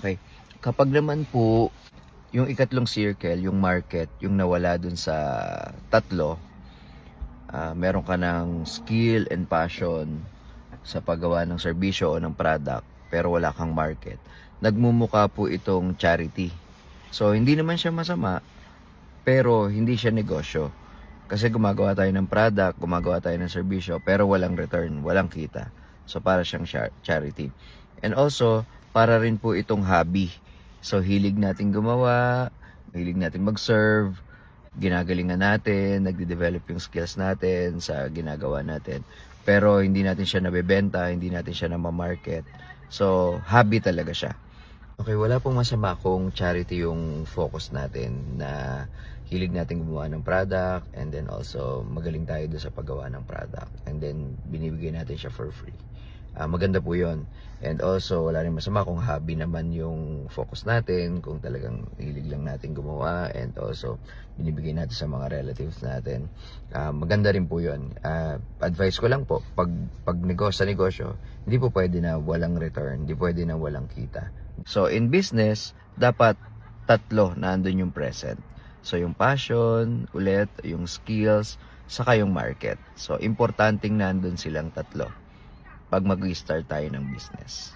Okay. Kapag naman po, yung ikatlong circle, yung market, yung nawala dun sa tatlo, meron ka ng skill and passion sa paggawa ng serbisyo o ng product, pero wala kang market. Nagmumuka po itong charity. So, hindi naman siya masama, pero hindi siya negosyo. Kasi gumagawa tayo ng product, gumagawa tayo ng serbisyo, pero walang return, walang kita. So, para siyang charity. And also, para rin po itong hobby. So, hilig natin gumawa, hilig natin mag-serve, ginagalingan natin, nagde-develop yung skills natin sa ginagawa natin. Pero hindi natin siya nabebenta, hindi natin siya namamarket. So, hobby talaga siya. Okay, wala pong masama kung charity yung focus natin, na hilig natin gumawa ng product, and then also magaling tayo doon sa paggawa ng product, and then binibigay natin siya for free. Maganda po yun. And also, wala rin masama kung hobby naman yung focus natin, kung talagang hilig lang natin gumawa, and also binibigay natin sa mga relatives natin. Maganda rin po yun. Advice ko lang po, pag sa negosyo, hindi po pwede na walang return, hindi pwede na walang kita. So, in business, dapat tatlo na andun yung present. So, yung passion, ulit, yung skills, saka yung market. So, importanteng nandun silang tatlo pag mag-start tayo ng business.